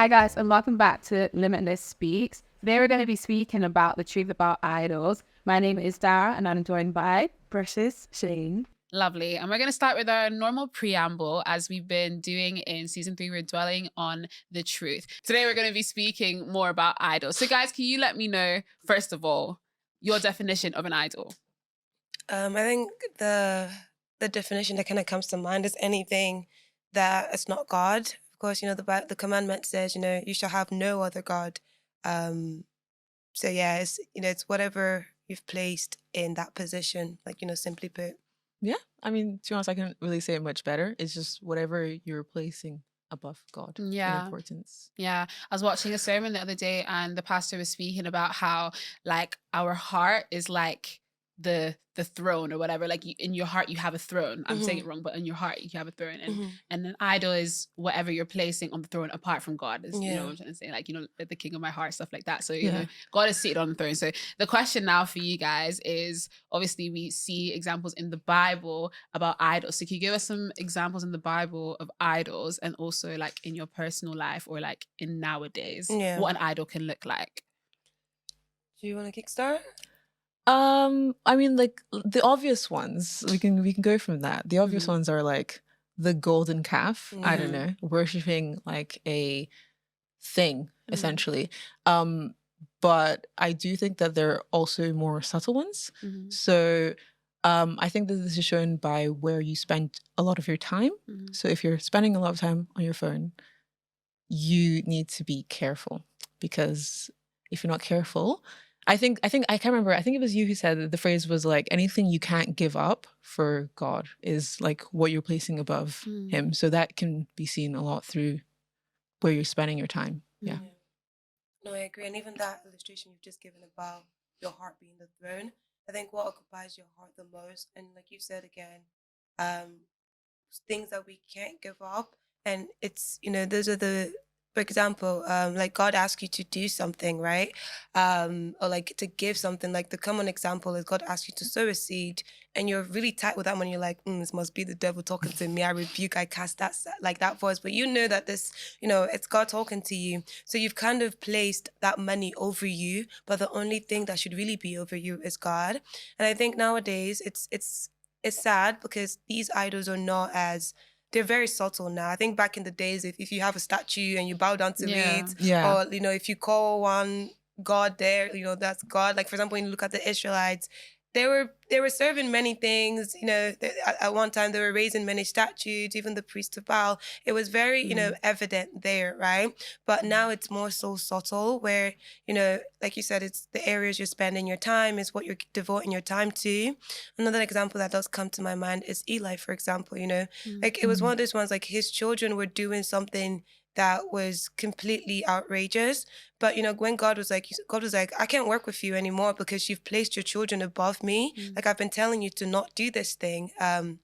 Hi guys, and welcome back to Limitless Speaks. Today we're going to be speaking about the truth about idols. My name is Dara and I'm joined by Precious Shane. Lovely. And we're going to start with our normal preamble. As we've been doing in season 3, we're dwelling on the truth. Today we're going to be speaking more about idols. So guys, can you let me know, first of all, your definition of an idol? I think the definition that kind of comes to mind is anything that is not God. Of course, the commandment says, you shall have no other God. So yeah, it's whatever you've placed in that position, simply put. Yeah, I mean, to be honest, I can't really say it much better. It's just whatever you're placing above God in importance. Yeah. I was watching a sermon the other day and the pastor was speaking about how like our heart is like the throne or whatever. Like in your heart you have a throne. I'm saying it wrong, but in your heart you have a throne, and an idol is whatever you're placing on the throne apart from God. Is you know what I'm trying to say, like the king of my heart, stuff like that. So you know God is seated on the throne. So the question now for you guys is, obviously we see examples in the Bible about idols. So can you give us some examples in the Bible of idols, and also like in your personal life or like in nowadays what an idol can look like? Do you want to kickstart? I mean, like the obvious ones, we can go from that. The obvious ones are like the golden calf. I don't know, worshiping like a thing essentially. But I do think that there are also more subtle ones. So I think that this is shown by where you spend a lot of your time. So if you're spending a lot of time on your phone, you need to be careful, because if you're not careful, I think I can't remember. I think it was you who said that the phrase was like, anything you can't give up for God is like what you're placing above him. So that can be seen a lot through where you're spending your time. Yeah. No, I agree. And even that illustration you've just given about your heart being the throne, I think what occupies your heart the most, and like you said again, things that we can't give up. And it's, those are for example, like God asks you to do something, right? Or like to give something. Like the common example is God asks you to sow a seed, and you're really tight with that money. You're like, this must be the devil talking to me. I rebuke, I cast that voice. But you know that this, it's God talking to you. So you've kind of placed that money over you, but the only thing that should really be over you is God. And I think nowadays it's sad because these idols are not as, they're very subtle now. I think back in the days, if you have a statue and you bow down to it, or, if you call one God there, that's God. Like, for example, when you look at the Israelites, they were serving many things, at one time they were raising many statues, even the priest of Baal. It was very, evident there, right? But now it's more so subtle where, like you said, it's the areas you're spending your time, is what you're devoting your time to. Another example that does come to my mind is Eli, for example, like it was one of those ones, like his children were doing something that was completely outrageous. But, when God was like, I can't work with you anymore because you've placed your children above me. Like, I've been telling you to not do this thing. You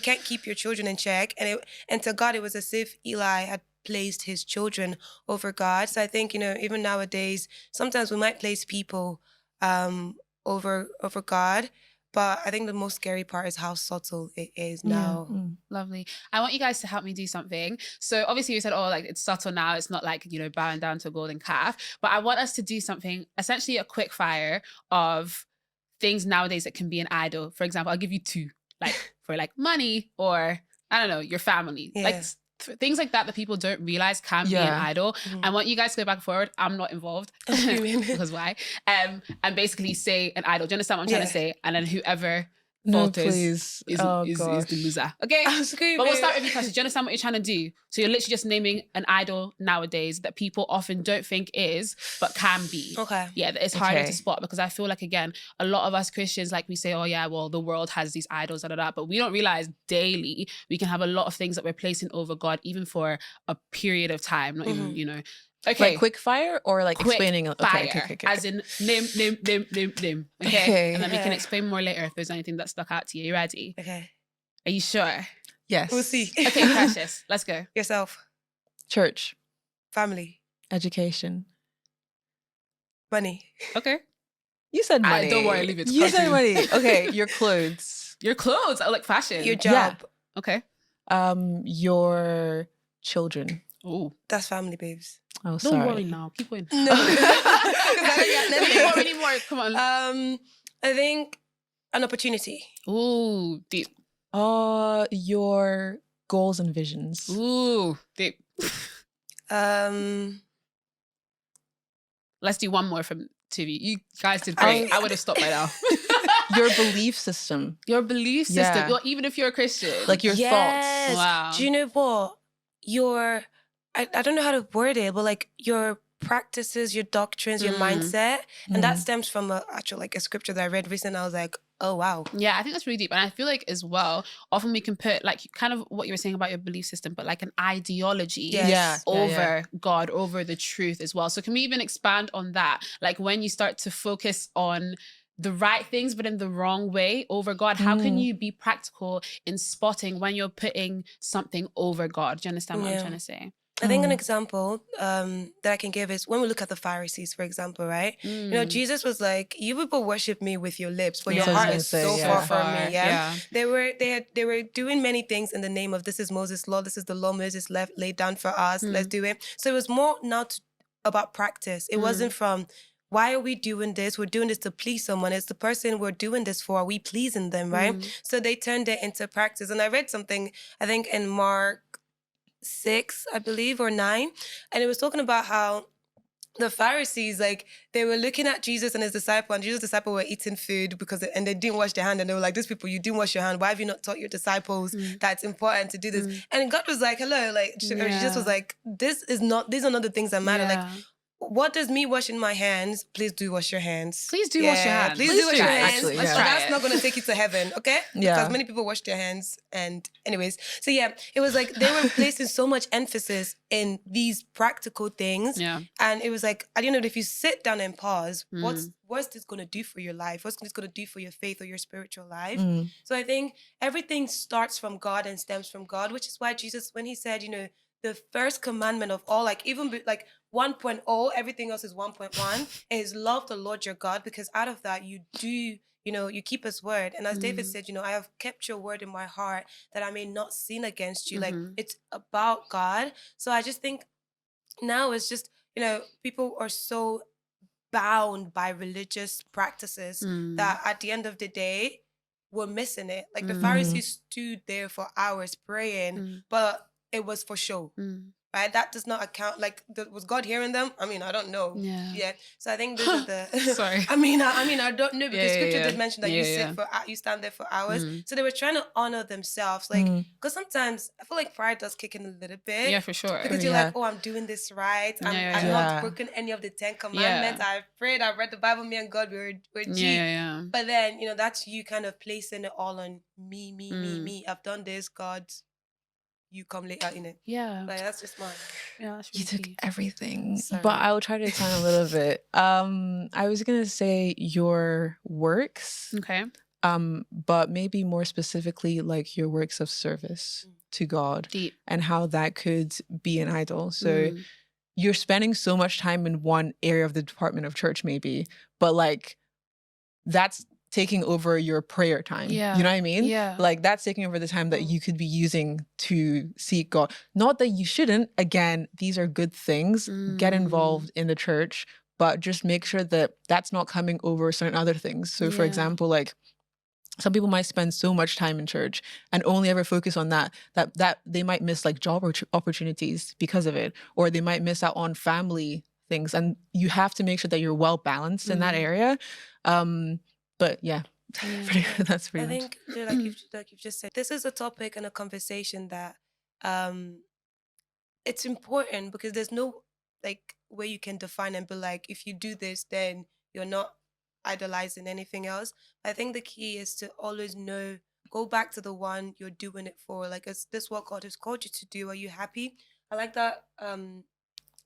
can't keep your children in check. And to God, it was as if Eli had placed his children over God. So I think, even nowadays, sometimes we might place people over God. But I think the most scary part is how subtle it is now. Lovely. I want you guys to help me do something. So obviously you said, like it's subtle now. It's not like, bowing down to a golden calf. But I want us to do something, essentially a quick fire of things nowadays that can be an idol. For example, I'll give you 2, like for like money or, I don't know, your family. Yeah. Like things like that people don't realize can be an idol. I want you guys to go back and forward. I'm not involved because why? And basically say an idol. Do you understand what I'm trying to say? And then whoever is the loser. Okay? But we'll start with you, Cassie. Do you understand what you're trying to do? So you're literally just naming an idol nowadays that people often don't think is, but can be. Okay. Yeah, it's harder to spot, because I feel like, again, a lot of us Christians, like we say, the world has these idols, but we don't realize daily we can have a lot of things that we're placing over God, even for a period of time, not even, Okay. Like quick fire or like quick explaining? Okay. As in name. Okay. And then we can explain more later if there's anything that stuck out to you. You ready? Okay. Are you sure? Yes. We'll see. Okay, Precious. Let's go. Yourself. Church. Family. Education. Money. Okay. You said money. Don't worry, leave it. You said money. Okay, your clothes. Your clothes. I like fashion. Your job. Okay. Your children. Oh, That's family, babes. Oh, don't sorry. worry now. Keep going. No. 'Cause I don't We get need more. Come on. I think an opportunity. Ooh, deep. Your goals and visions. Ooh, deep. Um, Let's do one more from TV. You guys did great. I would have stopped by now. Your belief system. Your belief system, Yeah. or even if you're a Christian. Like your thoughts. yes. Wow. Do you know what? I don't know how to word it, but like your practices, your doctrines, your mindset, and that stems from a scripture that I read recently. I was like, oh wow. Yeah, I think that's really deep. And I feel like as well, often we can put like kind of what you were saying about your belief system, but like an ideology Yes. over God, over the truth as well. So can we even expand on that? Like when you start to focus on the right things, but in the wrong way over God, how can you be practical in spotting when you're putting something over God? Do you understand what I'm trying to say? I think an example that I can give is when we look at the Pharisees, for example, right? You know, Jesus was like, "You people worship me with your lips, but your That's what I heart was is gonna so say, far yeah. from me." Yeah, Yeah. they were doing many things in the name of this is Moses' law, this is the law Moses laid down for us. Let's do it. So it was more about practice. It wasn't from why are we doing this? We're doing this to please someone. It's the person we're doing this for. Are we pleasing them, right? So they turned it into practice. And I read something, I think in Mark 6, I believe, or 9. And it was talking about how the Pharisees, like, they were looking at Jesus and his disciple, and Jesus' disciple were eating food and they didn't wash their hand. And they were like, these people, you didn't wash your hand. Why have you not taught your disciples that it's important to do this? And God was like, hello, like, Jesus was like, these are not the things that matter. Like, what does me washing my hands? Please do wash your hands. Please do wash your hands. Please Let's do wash try your it. hands. Actually, But yeah. that's not going to take you to heaven, okay? Yeah. Because many people wash their hands. And anyways, so yeah, it was like they were placing so much emphasis in these practical things. Yeah. And it was like, I don't know, if you sit down and pause, what's this going to do for your life? What's this going to do for your faith or your spiritual life? So I think everything starts from God and stems from God, which is why Jesus, when he said, you know, the first commandment of all, like even like 1.0, everything else is 1.1, is love the Lord your God, because out of that you do, you know, you keep his word. And as David said, you know, I have kept your word in my heart that I may not sin against you. Like it's about God. So I just think now it's just, you know, people are so bound by religious practices that at the end of the day, we're missing it. Like the Pharisees stood there for hours praying, but it was for show, right? That does not account. Like, was God hearing them? I mean, I don't know. Yeah. So I think those are the. Sorry. I mean, I don't know, because Scripture did mention that you stand there for hours. So they were trying to honor themselves, like, because sometimes I feel like pride does kick in a little bit. Yeah, for sure. Because you're like, oh, I'm doing this right. I've not broken any of the 10 commandments. I've prayed. I've read the Bible. Me and God, we're G. Yeah. But then, you know, that's you kind of placing it all on me. I've done this, God. You come later in it. Yeah. Like, that's just mine. Yeah, that's You really took deep. everything. Sorry. But I will try to expand a little bit. I was gonna say your works. Okay. But maybe more specifically like your works of service to God. Deep. And how that could be an idol. So you're spending so much time in one area of the department of church maybe, but like that's taking over your prayer time. Yeah. You know what I mean? Yeah. Like that's taking over the time that you could be using to seek God. Not that you shouldn't. Again, these are good things. Get involved in the church, but just make sure that that's not coming over certain other things. So for example, like some people might spend so much time in church and only ever focus on that they might miss like job opportunities because of it, or they might miss out on family things. And you have to make sure that you're well balanced in that area. But yeah, that's pretty I much. think, you know, like you've just said, this is a topic and a conversation that it's important, because there's no like way you can define and be like, if you do this, then you're not idolizing anything else. I think the key is to always know, go back to the one you're doing it for. Like, is this what God has called you to do? Are you happy? I like that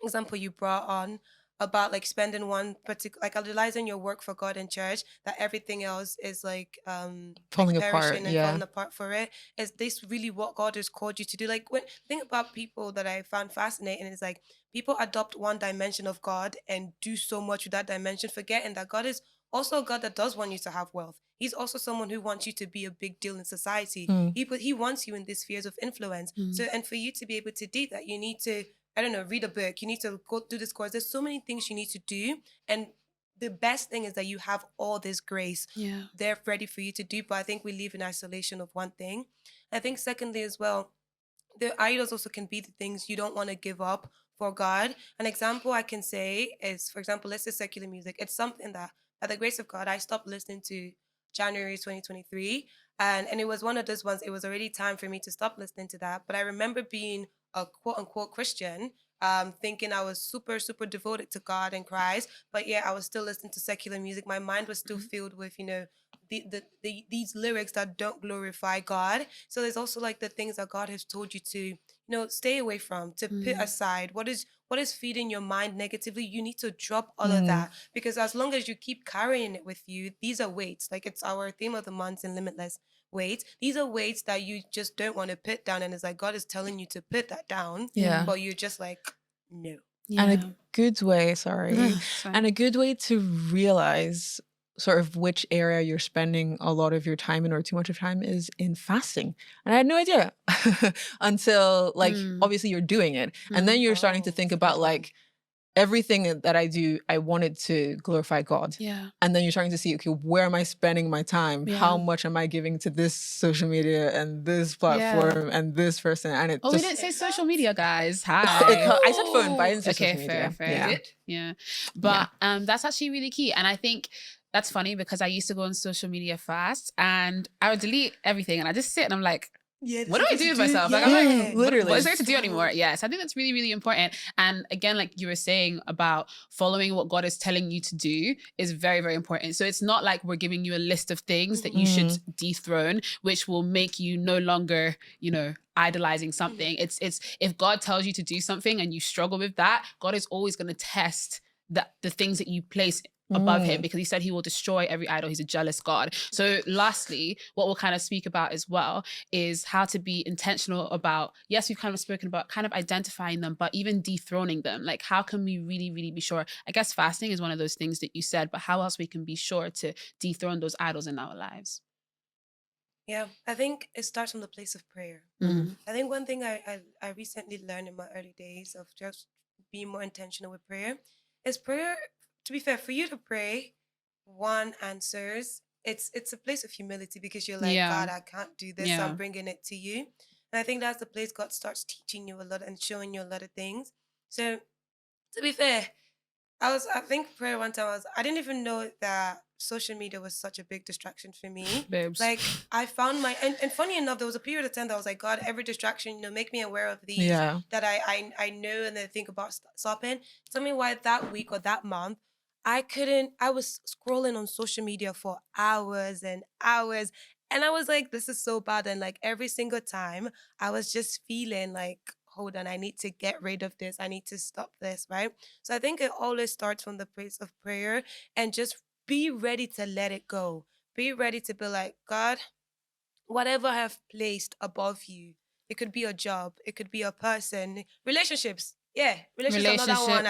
example you brought on about like spending one particular, like idolizing your work for God and church, that everything else is like Falling like apart, perishing and yeah. falling apart for it. Is this really what God has called you to do? Like, when think about people that I found fascinating is like people adopt one dimension of God and do so much with that dimension, forgetting that God is also a God that does want you to have wealth. He's also someone who wants you to be a big deal in society. He wants you in these spheres of influence. So, and for you to be able to do that, you need to I don't know, read a book. You need to go do this course. There's so many things you need to do. And the best thing is that you have all this grace Yeah. there ready for you to do. But I think we live in isolation of one thing. I think secondly as well, the idols also can be the things you don't want to give up for God. An example I can say is, for example, let's say secular music. It's something that, by the grace of God, I stopped listening to January 2023. And it was one of those ones, it was already time for me to stop listening to that. But I remember being a quote unquote Christian, thinking I was super, super devoted to God and Christ. But yeah, I was still listening to secular music. My mind was still filled with, these lyrics that don't glorify God. So there's also like the things that God has told you to, stay away from, to put aside. What is feeding your mind negatively? You need to drop all of that, because as long as you keep carrying it with you, these are weights. Like, it's our theme of the month in Limitless, weights. These are weights that you just don't want to put down, and it's like God is telling you to put that down. Yeah. But you're just like, no. And a good way, sorry, Sorry. and a good way to realize sort of which area you're spending a lot of your time in or too much of time is in fasting. And I had no idea until like obviously you're doing it. And then you're starting to think about like everything that I do, I wanted to glorify God. Yeah. And then you're starting to see, okay, where am I spending my time? Yeah. How much am I giving to this social media and this platform and this person? And it Oh, just, we didn't say social media, guys. Hi. I said phone, but I didn't say Okay, social media. fair. Yeah. Good. Yeah. But that's actually really key. And I think that's funny because I used to go on social media fast and I would delete everything and I just sit and I'm like, what do I do with myself? Like, I'm like, literally. what is there to do anymore? Yes, I think that's really, really important. And again, like you were saying about following what God is telling you to do is very, very important. So it's not like we're giving you a list of things that you should dethrone, which will make you no longer, idolizing something. It's if God tells you to do something and you struggle with that, God is always going to test the things that you place above him, because he said he will destroy every idol. He's a jealous God. So lastly, what we'll kind of speak about as well is how to be intentional about, yes, we've kind of spoken about kind of identifying them, but even dethroning them. Like, how can we really, really be sure? I guess fasting is one of those things that you said, but how else we can be sure to dethrone those idols in our lives? Yeah, I think it starts from the place of prayer. I think one thing I recently learned in my early days of just being more intentional with prayer is prayer. To be fair, for you to pray, one answers. It's a place of humility, because you're like, Yeah. God, I can't do this. So Yeah. I'm bringing it to you. And I think that's the place God starts teaching you a lot and showing you a lot of things. So to be fair, I think prayer one time I didn't even know that social media was such a big distraction for me. Babes. Like, I found and funny enough, there was a period of time that I was like, God, every distraction, make me aware of these that I know and then think about stopping. Tell me why that week or that month I was scrolling on social media for hours and hours. And I was like, this is so bad. And like every single time I was just feeling like, hold on, I need to get rid of this. I need to stop this, right? So I think it always starts from the place of prayer, and just be ready to let it go. Be ready to be like, God, whatever I have placed above you, it could be a job, it could be a person, relationships. Yeah, relationships. Another one.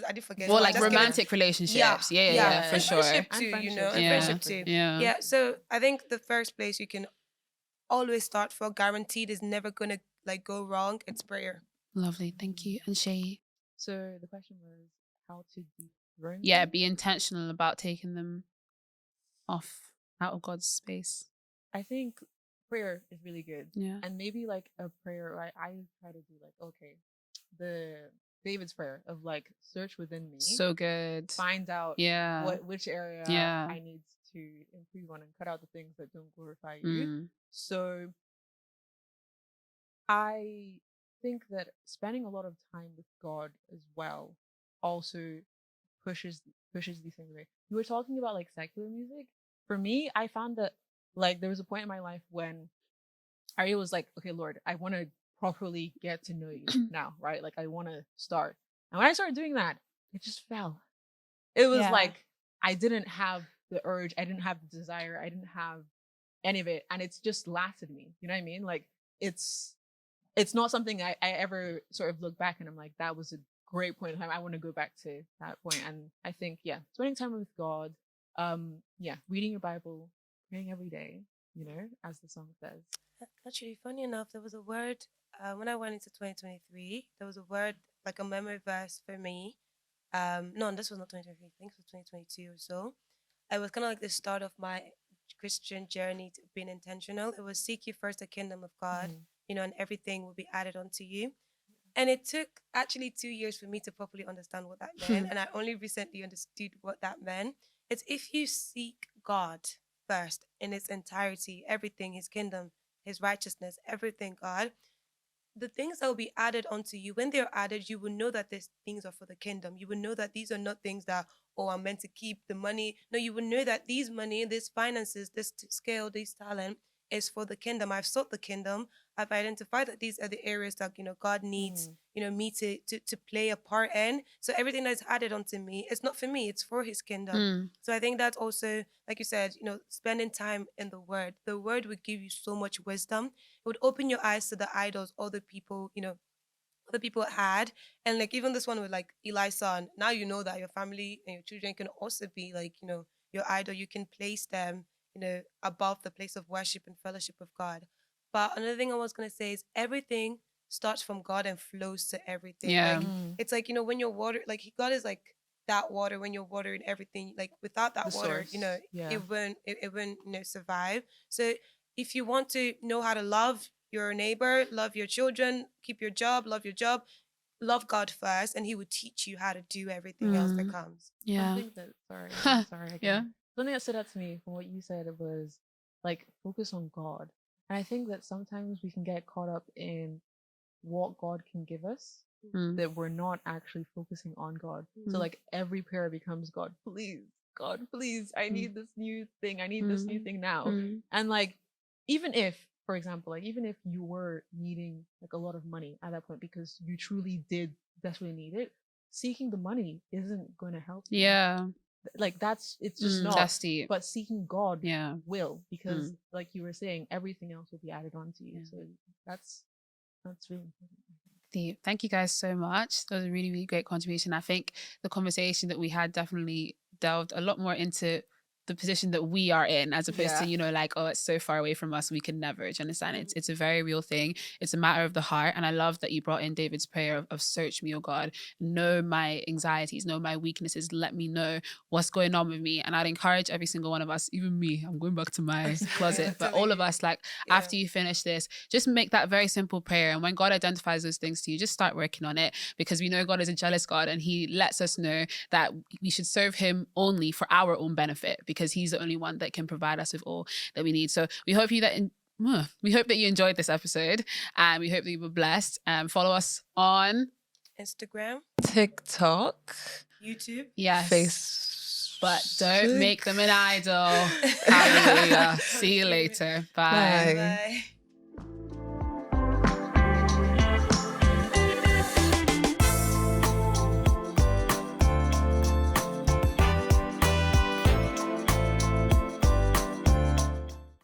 I did forget. Well, but I'm like just kidding. romantic relationships. Yeah, for and sure. friendship And too, friendships, and yeah. friendship too. Yeah. Yeah. So I think the first place you can always start for, guaranteed, is never gonna like go wrong. It's prayer. Lovely. Thank you. And Shay? So the question was how to dethrone Yeah, them? be intentional about taking them off out of God's space. I think prayer is really good. Yeah. And maybe like a prayer, I try to do like, okay, the David's prayer of like search within me, So good. find out Yeah. which area Yeah. I need to improve on and cut out the things that don't glorify you. So I think that spending a lot of time with God as well also pushes these things away. You were talking about like secular music. For me, I found that like there was a point in my life when I was like, okay, Lord, I want to properly get to know you now, right? Like I want to start. And when I started doing that, it just fell. It was like I didn't have the urge, I didn't have the desire, I didn't have any of it, and it's just lasted me. You know what I mean? Like it's not something I ever sort of look back and I'm like, that was a great point in time. I want to go back to that point. And I think, spending time with God, reading your Bible, praying every day, as the song says. Actually, funny enough, there was a word when I went into 2023. There was a word like a memory verse for me. No, this was not 2023. I think it was 2022 or so. It was kind of like the start of my Christian journey to being intentional. It was seek ye first the kingdom of God, and everything will be added unto you. And it took actually 2 years for me to properly understand what that meant. And I only recently understood what that meant. It's if you seek God first in its entirety, everything, his kingdom, his righteousness, everything, God, the things that will be added onto you, when they're added, you will know that these things are for the kingdom. You will know that these are not things that, oh, I'm meant to keep the money. No, you will know that these money, these finances, this scale, this talent is for the kingdom. I've sought the kingdom. I've identified that these are the areas that, God needs, me to play a part in. So everything that's added onto me, it's not for me, it's for his kingdom. So I think that's also, like you said, spending time in the word. The word would give you so much wisdom. It would open your eyes to the idols other people, other people had. And like even this one with like Eli's son, now you know that your family and your children can also be like, your idol. You can place them, above the place of worship and fellowship of God. But another thing I was gonna say is everything starts from God and flows to everything. Yeah. Like it's like, when you're water, like God is like that water when you're watering everything. Like without that The water, source. Yeah. it wouldn't survive. So if you want to know how to love your neighbor, love your children, keep your job, love your job, love God first, and he will teach you how to do everything else that comes. I Yeah. think that sorry, I Yeah. can't. Something that stood out to me from what you said was like focus on God. And I think that sometimes we can get caught up in what God can give us that we're not actually focusing on God. So like every prayer becomes God, please, I need this new thing. I need this new thing now. And like even if, for example, like even if you were needing like a lot of money at that point because you truly did desperately need it, seeking the money isn't going to help you. Yeah. Like it's just not. That's deep. But seeking God Yeah. will, because like you were saying, everything else will be added onto you. So that's really important. Deep. Thank you guys so much. That was a really, really great contribution. I think the conversation that we had definitely delved a lot more into the position that we are in, as opposed to, like, oh, it's so far away from us, we can never. Do you understand? It's a very real thing. It's a matter of the heart. And I love that you brought in David's prayer of search me, oh God, know my anxieties, know my weaknesses, let me know what's going on with me. And I'd encourage every single one of us, even me, I'm going back to my closet, but all of us, like, after you finish this, just make that very simple prayer. And when God identifies those things to you, just start working on it, because we know God is a jealous God, and he lets us know that we should serve him only for our own benefit, because he's the only one that can provide us with all that we need. So we hope that you enjoyed this episode, and we hope that you were blessed. Follow us on Instagram, TikTok, YouTube, yes, Facebook. but don't make them an idol. Hallelujah. See you later. Bye. Bye.